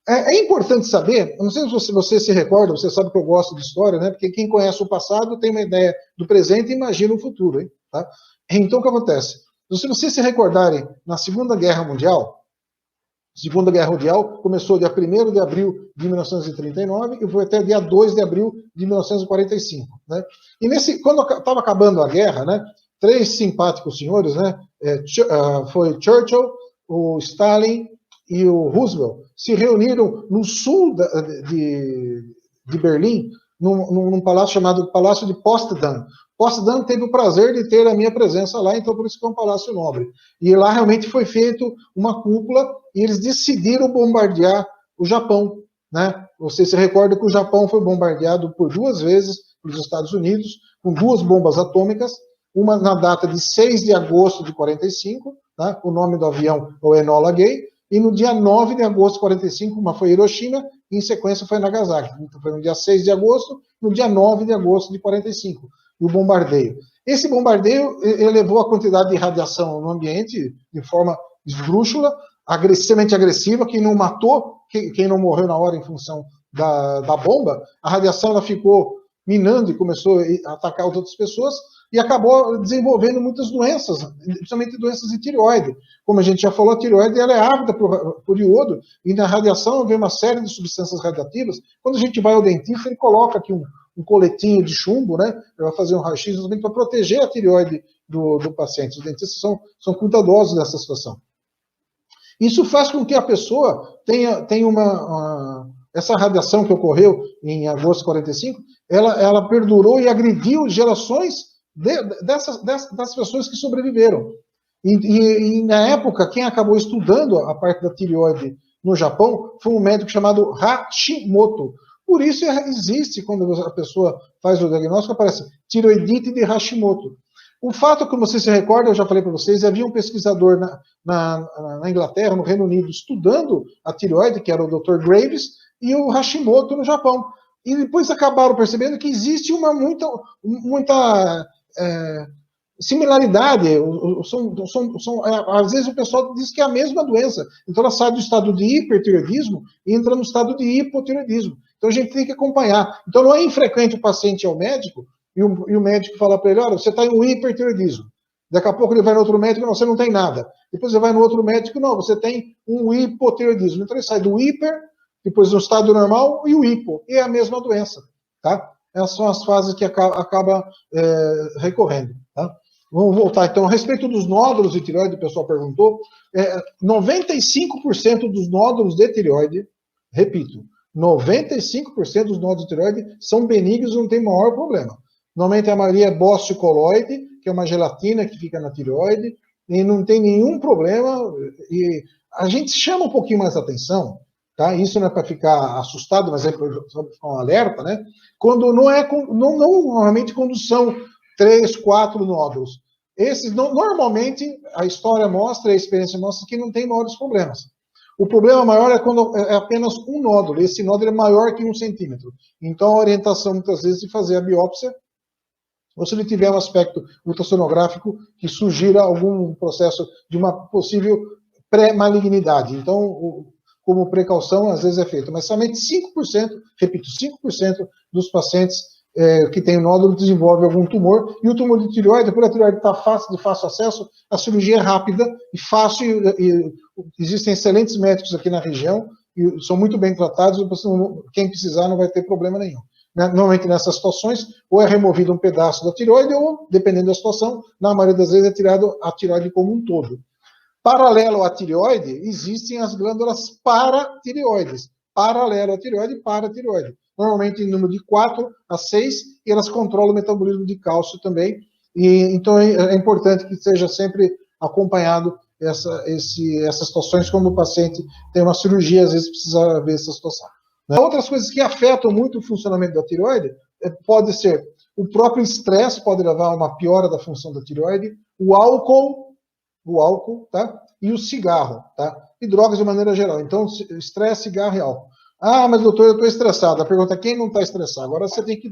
É importante saber, não sei se você se recorda, você sabe que eu gosto de história, né? Porque quem conhece o passado tem uma ideia do presente e imagina o futuro, hein? Tá? Então, o que acontece? Se vocês se recordarem, na Segunda Guerra Mundial, começou dia 1º de abril de 1939 e foi até dia 2 de abril de 1945. Né? E quando estava acabando a guerra, né, três simpáticos senhores, né, foi Churchill, o Stalin e o Roosevelt, se reuniram no sul de Berlim, num palácio chamado Palácio de Potsdam. Potsdam teve o prazer de ter a minha presença lá, então por isso que é um palácio nobre. E lá realmente foi feito uma cúpula e eles decidiram bombardear o Japão. Né? Você se recorda que o Japão foi bombardeado por 2 vezes pelos Estados Unidos, com 2 bombas atômicas, uma na data de 6 de agosto de 45, tá? O nome do avião é o Enola Gay, e no dia 9 de agosto de 45, uma foi Hiroshima, e em sequência foi Nagasaki. Então foi no dia 6 de agosto, no dia 9 de agosto de 45, o bombardeio. Esse bombardeio elevou a quantidade de radiação no ambiente de forma esdrúxula, extremamente agressiva, quem não matou, quem não morreu na hora em função da bomba, a radiação ela ficou minando e começou a atacar as outras pessoas, e acabou desenvolvendo muitas doenças, principalmente doenças de tireoide. Como a gente já falou, a tireoide ela é ávida por iodo, e na radiação vem uma série de substâncias radiativas. Quando a gente vai ao dentista, ele coloca aqui um coletinho de chumbo, né? Ele vai fazer um raio-x para proteger a tireoide do paciente. Os dentistas são cuidadosos nessa situação. Isso faz com que a pessoa tenha essa radiação que ocorreu em agosto de 45, ela perdurou e agrediu gerações das pessoas que sobreviveram. E na época, quem acabou estudando a parte da tireoide no Japão foi um médico chamado Hashimoto. Por isso existe, quando a pessoa faz o diagnóstico, aparece tireoidite de Hashimoto. O fato, como você se recorda, eu já falei para vocês, havia um pesquisador na Inglaterra, no Reino Unido, estudando a tireoide, que era o Dr. Graves, e o Hashimoto no Japão. E depois acabaram percebendo que existe muita similaridade. Às vezes o pessoal diz que é a mesma doença. Então ela sai do estado de hipertireoidismo e entra no estado de hipotireoidismo. Então a gente tem que acompanhar. Então não é infrequente o paciente ir ao médico e o médico falar para ele, olha, você está em um hipertireoidismo. Daqui a pouco ele vai no outro médico, não, você não tem nada. Depois ele vai no outro médico, não, você tem um hipotireoidismo. Então ele sai do hiper, depois do estado normal e o hipo. E é a mesma doença, tá? Essas são as fases que acaba recorrendo, tá? Vamos voltar, então, a respeito dos nódulos de tireoide, o pessoal perguntou, 95% dos nódulos de tireoide, repito, 95% dos nódulos de tireoide são benignos e não tem maior problema. Normalmente a maioria é bócio coloide, que é uma gelatina que fica na tireoide, e não tem nenhum problema, e a gente chama um pouquinho mais a atenção, tá? Isso não é para ficar assustado, mas é para ficar um alerta, né? Quando normalmente quando são 3, 4 nódulos. Esses, normalmente, a história mostra, a experiência mostra que não tem maiores problemas. O problema maior é quando é apenas um nódulo. Esse nódulo é maior que 1 centímetro. Então, a orientação, muitas vezes, de fazer a biópsia, ou se ele tiver um aspecto ultrassonográfico que sugira algum processo de uma possível pré-malignidade. Então, como precaução, às vezes é feito. Mas somente 5%, repito, 5% dos pacientes que tem o nódulo desenvolve algum tumor, e o tumor de tireoide, por a tireoide estar de fácil acesso, a cirurgia é rápida e fácil, e existem excelentes médicos aqui na região, e são muito bem tratados, quem precisar não vai ter problema nenhum. Normalmente nessas situações, ou é removido um pedaço da tireoide, ou, dependendo da situação, na maioria das vezes é tirado a tireoide como um todo. Paralelo à tireoide, existem as glândulas paratireoides. Paralelo à tireoide e paratireoide. Normalmente em número de 4 a 6, e elas controlam o metabolismo de cálcio também. Então é importante que seja sempre acompanhado essas situações, quando o paciente tem uma cirurgia, às vezes precisa ver essa situação. Né? Outras coisas que afetam muito o funcionamento da tireoide, pode ser o próprio estresse, pode levar a uma piora da função da tireoide, o álcool, tá? E o cigarro, tá? E drogas de maneira geral. Então, estresse, cigarro e álcool. Ah, mas doutor, eu estou estressado. A pergunta é quem não está estressado? Agora você tem que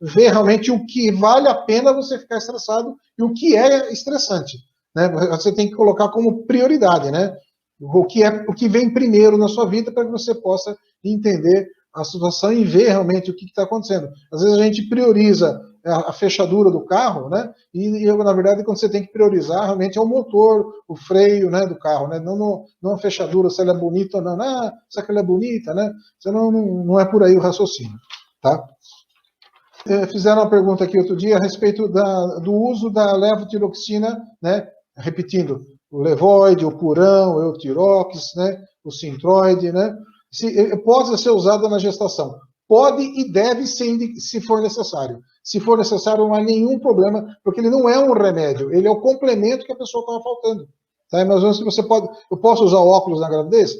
ver realmente o que vale a pena você ficar estressado e o que é estressante. Né? Você tem que colocar como prioridade, né? o que vem primeiro na sua vida para que você possa entender a situação e ver realmente o que está acontecendo. Às vezes a gente prioriza a fechadura do carro, né? E na verdade, quando você tem que priorizar, realmente é o motor, o freio, né, do carro, né? Não a fechadura, se ela é bonita ou não. Ah, se ela é bonita, né? Você não é por aí o raciocínio, tá? Fizeram uma pergunta aqui outro dia a respeito do uso da levotiroxina, né? Repetindo, o Levoide, o Purão, o Eutirox, né? O Sintroide, né? Pode ser usada na gestação. Pode e deve ser, se for necessário. Se for necessário, não há nenhum problema, porque ele não é um remédio, ele é o complemento que a pessoa estava faltando. Tá? Mas se você pode, eu posso usar óculos na gravidez?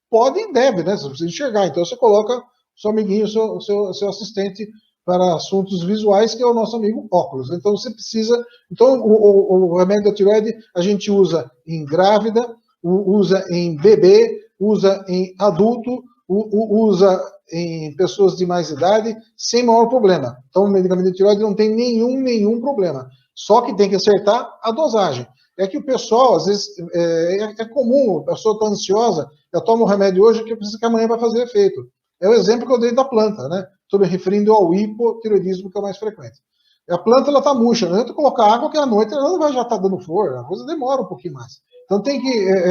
Pode e deve, né? Você precisa enxergar. Então você coloca seu amiguinho, seu assistente para assuntos visuais, que é o nosso amigo óculos. Então você precisa. Então o remédio da tireoide a gente usa em grávida, usa em bebê, usa em adulto, usa em pessoas de mais idade, sem maior problema. Então o medicamento de tireoide não tem nenhum problema. Só que tem que acertar a dosagem. É que o pessoal, às vezes, é comum, a pessoa está ansiosa, eu tomo o remédio hoje que eu preciso que amanhã vai fazer efeito. É o exemplo que eu dei da planta, né? Estou me referindo ao hipotireoidismo, que é o mais frequente. A planta, ela está murcha, não adianta colocar água que à noite ela não vai já estar dando flor, a coisa demora um pouquinho mais. Então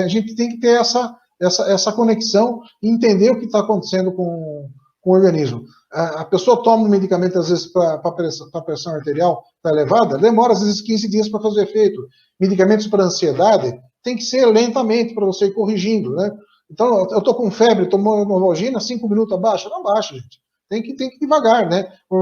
a gente tem que ter essa conexão e entender o que está acontecendo com o organismo. A pessoa toma um medicamento, às vezes, para a pressão arterial está elevada, demora, às vezes, 15 dias para fazer efeito. Medicamentos para ansiedade tem que ser lentamente para você ir corrigindo, né? Então, eu estou com febre, tomando Novalgina, 5 minutos abaixo? Não abaixa, gente. Tem que ir devagar, né? O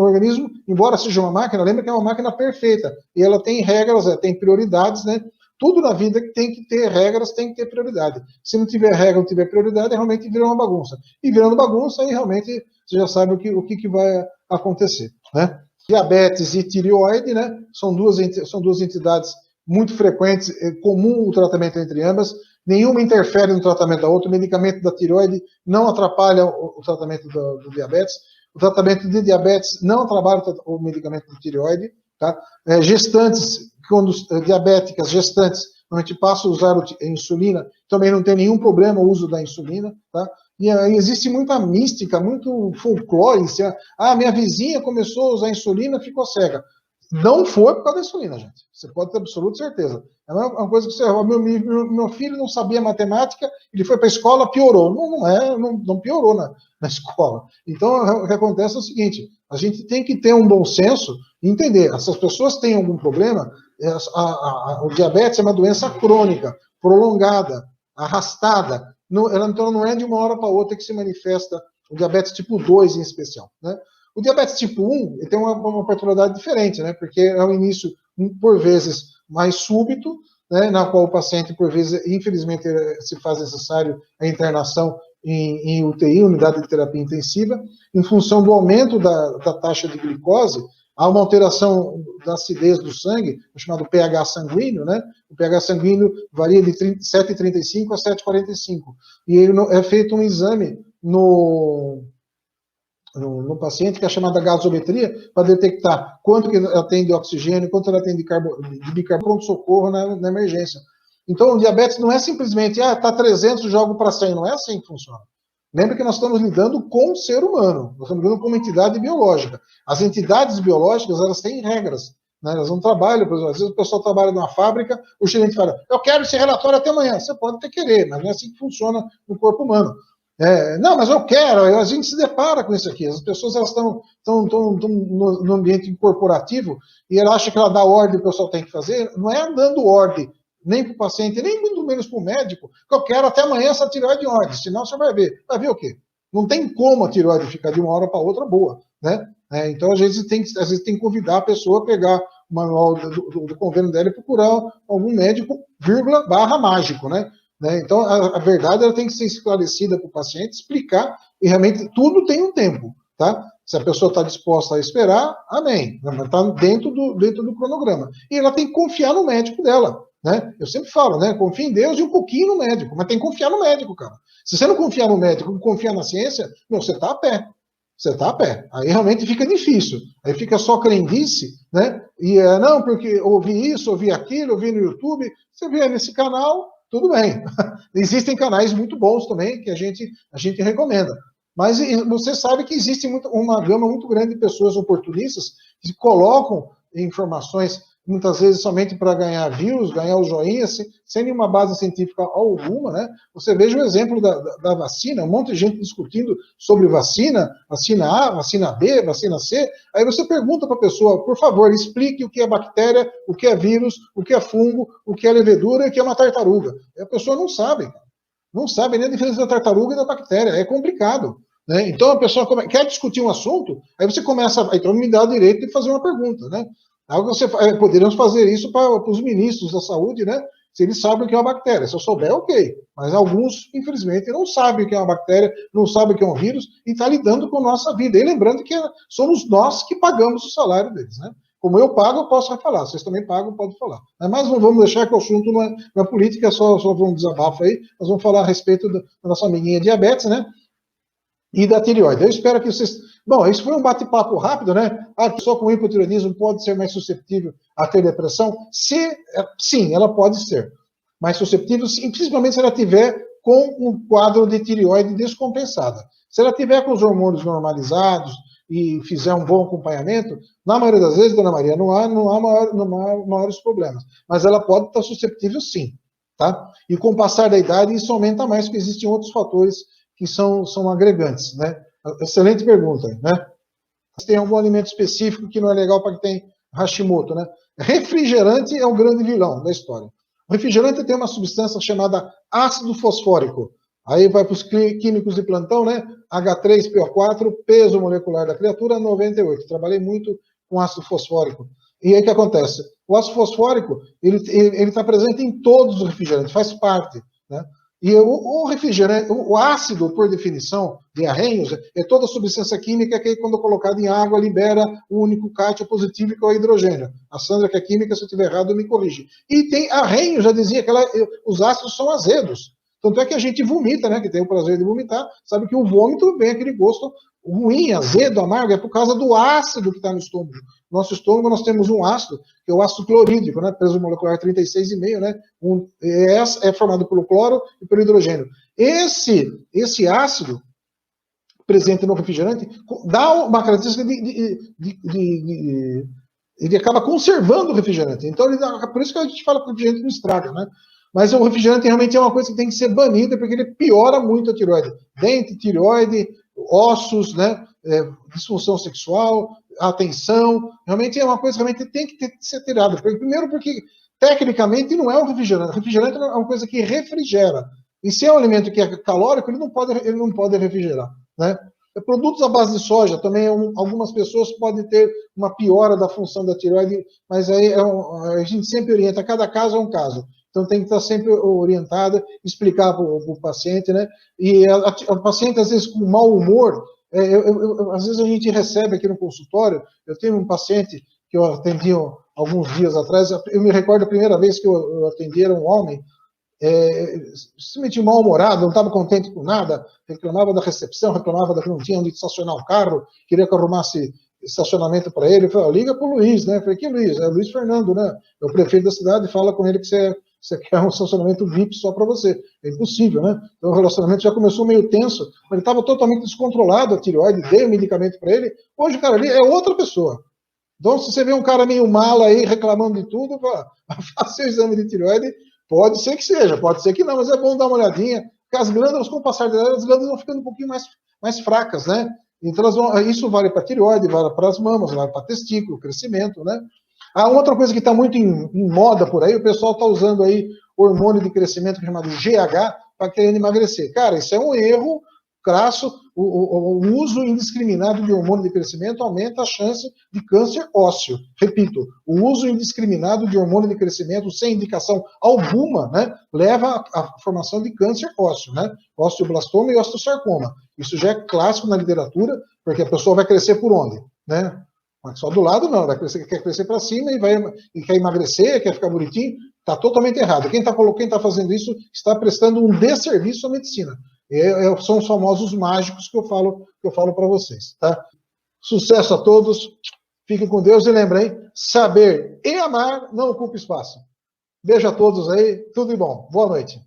organismo, embora seja uma máquina, lembra que é uma máquina perfeita. E ela tem regras, tem prioridades, né? Tudo na vida tem que ter regras, tem que ter prioridade. Se não tiver regra, não tiver prioridade, realmente vira uma bagunça. E virando bagunça, aí realmente você já sabe o que vai acontecer, né? Diabetes e tireoide, né? São duas entidades muito frequentes, é comum o tratamento entre ambas. Nenhuma interfere no tratamento da outra. O medicamento da tireoide não atrapalha o tratamento do diabetes. O tratamento de diabetes não atrapalha o medicamento da tireoide. Tá? Gestantes, quando diabéticas, gestantes, a gente passa a usar a insulina, também não tem nenhum problema o uso da insulina. Tá? E aí existe muita mística, muito folclore. Minha vizinha começou a usar insulina e ficou cega. Não foi por causa da insulina, gente. Você pode ter absoluta certeza. É uma coisa que você... Meu filho não sabia matemática, ele foi para a escola, piorou. Não piorou na escola. Então, o que acontece é o seguinte, a gente tem que ter um bom senso e entender, essas pessoas têm algum problema, o diabetes é uma doença crônica, prolongada, arrastada. Então, não é de uma hora para outra que se manifesta o diabetes tipo 2 em especial, né? O diabetes tipo 1 ele tem uma particularidade diferente, né? Porque é um início, por vezes, mais súbito, né? Na qual o paciente, por vezes, infelizmente, se faz necessário a internação em UTI, unidade de terapia intensiva, em função do aumento da taxa de glicose, há uma alteração da acidez do sangue, chamado pH sanguíneo, né? O pH sanguíneo varia de 7,35 a 7,45. E é feito um exame no paciente, que é chamada gasometria, para detectar quanto que ela tem de oxigênio, quanto ela tem de bicarbonato, pronto-socorro na emergência. Então, o diabetes não é simplesmente, está 300, jogo para 100, não é assim que funciona. Lembra que nós estamos lidando com o ser humano, nós estamos lidando com uma entidade biológica. As entidades biológicas, elas têm regras, né? Elas não trabalham, por exemplo, às vezes o pessoal trabalha numa fábrica, o gerente fala, eu quero esse relatório até amanhã. Você pode até querer, mas não é assim que funciona no corpo humano. Não, mas eu quero, a gente se depara com isso aqui. As pessoas elas estão no ambiente corporativo e ela acha que ela dá ordem que o pessoal tem que fazer. Não é dando ordem nem para o paciente, nem muito menos para o médico, que eu quero até amanhã essa tireoide em ordem, senão você vai ver. Vai ver o quê? Não tem como a tireoide ficar de uma hora para outra boa, né? Então, às vezes tem que convidar a pessoa a pegar o manual do convênio dela e procurar algum médico, vírgula, barra mágico, né? Então, a verdade ela tem que ser esclarecida para o paciente, explicar, e realmente tudo tem um tempo, tá? Se a pessoa está disposta a esperar, amém. Está dentro do cronograma. E ela tem que confiar no médico dela, né? Eu sempre falo, né? Confia em Deus e um pouquinho no médico, mas tem que confiar no médico, cara. Se você não confiar no médico, não confiar na ciência, você está a pé. Você está a pé. Aí realmente fica difícil. Aí fica só crendice, né? E não, porque ouvi isso, ouvi aquilo, ouvi no YouTube. Você vê nesse canal, tudo bem. Existem canais muito bons também que a gente recomenda. Mas você sabe que existe uma gama muito grande de pessoas oportunistas que colocam informações, muitas vezes somente para ganhar views, ganhar o joinha, sem nenhuma base científica alguma, né? Você veja o exemplo da vacina, um monte de gente discutindo sobre vacina A, vacina B, vacina C, aí você pergunta para a pessoa, por favor, explique o que é bactéria, o que é vírus, o que é fungo, o que é levedura e o que é uma tartaruga. E a pessoa não sabe. Não sabe nem a diferença da tartaruga e da bactéria, é complicado. Né? Então a pessoa quer discutir um assunto, aí você começa, então me dá o direito de fazer uma pergunta. Né? Poderíamos fazer isso para os ministros da saúde, né? Se eles sabem o que é uma bactéria. Se eu souber, ok. Mas alguns, infelizmente, não sabem o que é uma bactéria, não sabem o que é um vírus, e está lidando com a nossa vida. E lembrando que somos nós que pagamos o salário deles. Né? Como eu pago, eu posso falar. Vocês também pagam, podem falar. Mas não vamos deixar que o assunto na política é só um desabafo aí. Nós vamos falar a respeito da nossa amiguinha diabetes, né? E da tireoide. Eu espero que vocês... Bom, isso foi um bate-papo rápido, né? A pessoa com hipotireoidismo pode ser mais suscetível a ter depressão? Sim, ela pode ser mais suscetível, principalmente se ela tiver com um quadro de tireoide descompensada. Se ela tiver com os hormônios normalizados e fizer um bom acompanhamento, na maioria das vezes, dona Maria, não há maiores problemas. Mas ela pode estar suscetível sim, tá? E com o passar da idade, isso aumenta mais, porque existem outros fatores que são agregantes, né? Excelente pergunta, né? Tem algum alimento específico que não é legal para quem tem Hashimoto, né? Refrigerante é o grande vilão da história. O refrigerante tem uma substância chamada ácido fosfórico. Aí vai para os químicos de plantão, né? H3PO4, peso molecular da criatura, 98. Trabalhei muito com ácido fosfórico. E aí o que acontece? O ácido fosfórico, ele está presente em todos os refrigerantes, faz parte, né? E o refrigerante, o ácido, por definição, de arranhos, é toda substância química que, quando colocada em água, libera o único cátion positivo, que é o hidrogênio. A Sandra, que é química, se eu estiver errado, me corrige. E tem arranhos, já dizia que os ácidos são azedos. Tanto é que a gente vomita, né? Que tem o prazer de vomitar. Sabe que o vômito vem aquele gosto ruim, azedo, amargo, é por causa do ácido que está no estômago. Nosso estômago, nós temos um ácido, que é o ácido clorídrico, né? Peso molecular 36,5, né? É formado pelo cloro e pelo hidrogênio. Esse ácido presente no refrigerante dá uma característica ele acaba conservando o refrigerante. Então, por isso que a gente fala que o refrigerante não estraga, né? Mas o refrigerante realmente é uma coisa que tem que ser banida, porque ele piora muito a tireoide. Dente, tireoide, ossos, né? Disfunção sexual, atenção. Realmente é uma coisa que realmente tem que ser tirada. Primeiro porque, tecnicamente, não é um refrigerante. O refrigerante é uma coisa que refrigera. E se é um alimento que é calórico, ele não pode refrigerar, né? Produtos à base de soja, também algumas pessoas podem ter uma piora da função da tireoide, mas aí a gente sempre orienta, cada caso é um caso. Então tem que estar sempre orientada, explicar para o paciente, né? E a paciente, às vezes, com mau humor, às vezes a gente recebe aqui no consultório, eu tenho um paciente que eu atendi alguns dias atrás, eu me recordo a primeira vez que eu atendi, era um homem, simplesmente mal-humorado, não estava contente com nada, reclamava da recepção, reclamava que não tinha onde estacionar o carro, queria que eu arrumasse estacionamento para ele. Eu falei, liga para o Luiz, né? Eu falei, que Luiz? É o Luiz Fernando, né? É o prefeito da cidade, fala com ele que você quer um estacionamento VIP só para você. É impossível, né? Então o relacionamento já começou meio tenso, mas ele estava totalmente descontrolado, a tireoide, dei o medicamento para ele. Hoje o cara ali é outra pessoa. Então, se você vê um cara meio mala aí, reclamando de tudo, faça o exame de tireoide. Pode ser que seja, pode ser que não, mas é bom dar uma olhadinha, porque as glândulas, com o passar da idade, as glândulas vão ficando um pouquinho mais fracas, né? Então, isso vale para a tireoide, vale para as mamas, vale para testículo, crescimento, né? Outra coisa que está muito em moda por aí, o pessoal está usando aí hormônio de crescimento chamado GH para querer emagrecer. Cara, isso é um erro crasso. O uso indiscriminado de hormônio de crescimento aumenta a chance de câncer ósseo. Repito, o uso indiscriminado de hormônio de crescimento sem indicação alguma, né, leva à formação de câncer ósseo, né, osteoblastoma e osteosarcoma. Isso já é clássico na literatura, porque a pessoa vai crescer por onde, né? Mas só do lado não, quer crescer para cima e quer emagrecer, quer ficar bonitinho, está totalmente errado. Quem está fazendo isso está prestando um desserviço à medicina. São os famosos mágicos que eu falo para vocês, tá? Sucesso a todos, fiquem com Deus e lembrem, saber e amar não ocupa espaço. Beijo a todos aí, tudo de bom. Boa noite.